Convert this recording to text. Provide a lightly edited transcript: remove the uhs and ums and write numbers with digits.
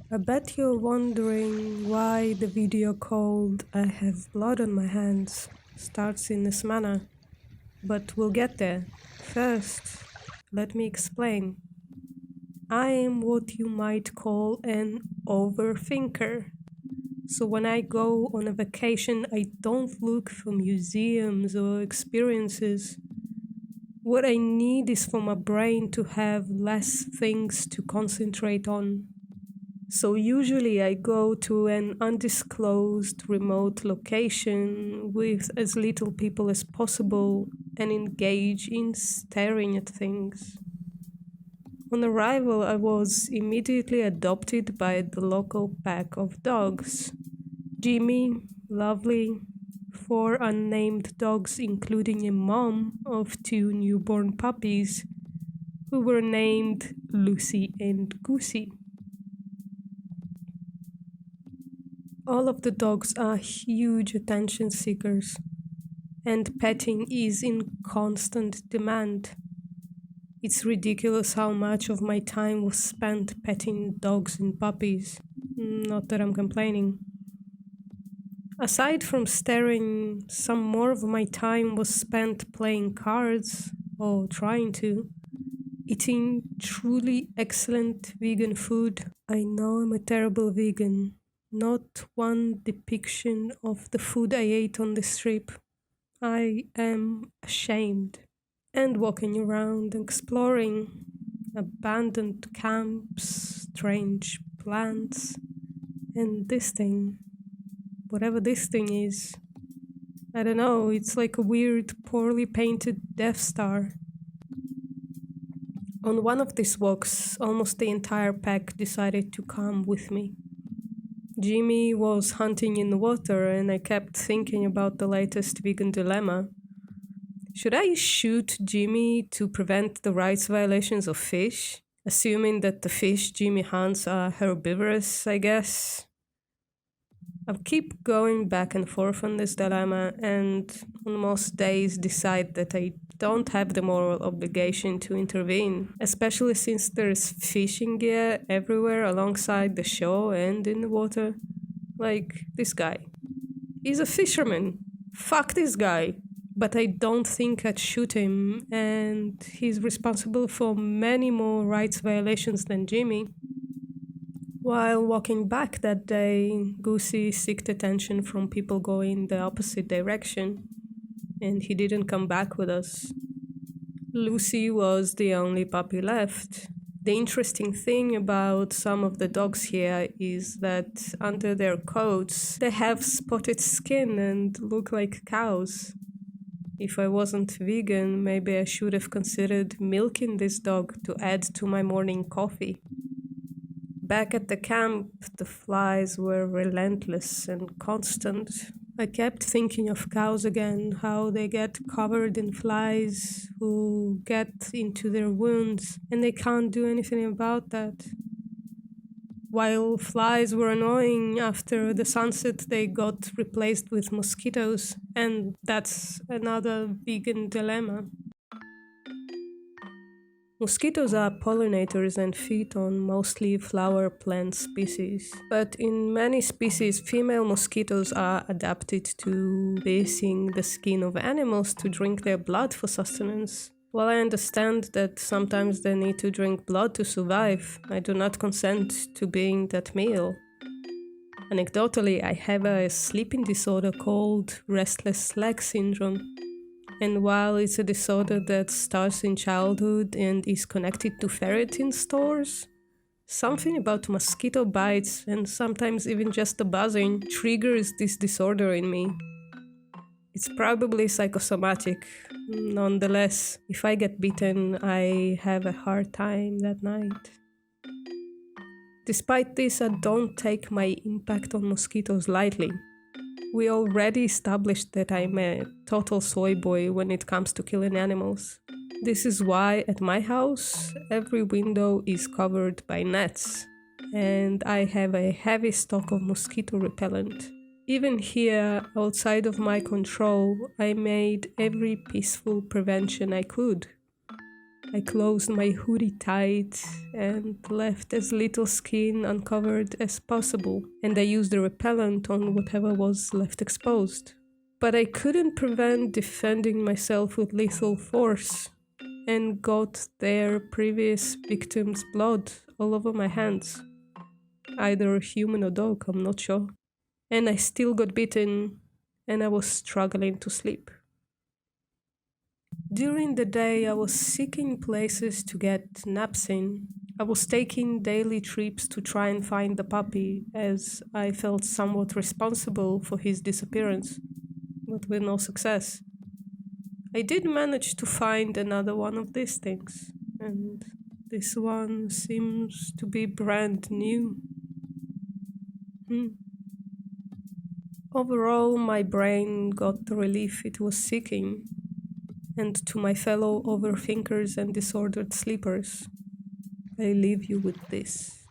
I bet you're wondering why the video called I Have Blood on My Hands starts in this manner, but we'll get there. First, let me explain. I am what you might call an overthinker. So when I go on a vacation, I don't look for museums or experiences. What I need is for my brain to have less things to concentrate on. So usually I go to an undisclosed remote location with as little people as possible and engage in staring at things. On arrival, I was immediately adopted by the local pack of dogs. Jimmy, Lovely, four unnamed dogs, including a mom of two newborn puppies who were named Lucy and Goosey. All of the dogs are huge attention seekers, and petting is in constant demand. It's ridiculous how much of my time was spent petting dogs and puppies. Not that I'm complaining. Aside from staring, some more of my time was spent playing cards, or trying to, eating truly excellent vegan food. I know I'm a terrible vegan. Not one depiction of the food I ate on this trip. I am ashamed. And walking around, exploring abandoned camps, strange plants, and this thing. Whatever this thing is. I don't know, it's like a weird, poorly painted Death Star. On one of these walks, almost the entire pack decided to come with me. Jimmy was hunting in the water, and I kept thinking about the latest vegan dilemma. Should I shoot Jimmy to prevent the rights violations of fish? Assuming that the fish Jimmy hunts are herbivorous, I guess. I keep going back and forth on this dilemma, and on most days decide that I don't have the moral obligation to intervene, especially since there's fishing gear everywhere alongside the shore and in the water. Like this guy. He's a fisherman. Fuck this guy. But I don't think I'd shoot him, and he's responsible for many more rights violations than Jimmy. While walking back that day, Goosey sought attention from people going the opposite direction, and he didn't come back with us. Lucy was the only puppy left. The interesting thing about some of the dogs here is that under their coats, they have spotted skin and look like cows. If I wasn't vegan, maybe I should have considered milking this dog to add to my morning coffee. Back at the camp, the flies were relentless and constant. I kept thinking of cows again, how they get covered in flies, who get into their wounds, and they can't do anything about that. While flies were annoying, after the sunset they got replaced with mosquitoes, and that's another vegan dilemma. Mosquitoes are pollinators and feed on mostly flower plant species. But in many species, female mosquitoes are adapted to basing the skin of animals to drink their blood for sustenance. While I understand that sometimes they need to drink blood to survive, I do not consent to being that meal. Anecdotally, I have a sleeping disorder called restless leg syndrome. And while it's a disorder that starts in childhood and is connected to ferritin stores, something about mosquito bites and sometimes even just the buzzing triggers this disorder in me. It's probably psychosomatic. Nonetheless, if I get bitten, I have a hard time that night. Despite this, I don't take my impact on mosquitoes lightly. We already established that I'm a total soy boy when it comes to killing animals. This is why at my house, every window is covered by nets, and I have a heavy stock of mosquito repellent. Even here, outside of my control, I made every peaceful prevention I could. I closed my hoodie tight and left as little skin uncovered as possible, and I used the repellent on whatever was left exposed. But I couldn't prevent defending myself with lethal force, and got their previous victim's blood all over my hands. Either human or dog, I'm not sure. And I still got bitten, and I was struggling to sleep. During the day, I was seeking places to get naps in. I was taking daily trips to try and find the puppy, as I felt somewhat responsible for his disappearance, but with no success. I did manage to find another one of these things, and this one seems to be brand new. Hmm. Overall, my brain got the relief it was seeking, and to my fellow overthinkers and disordered sleepers, I leave you with this.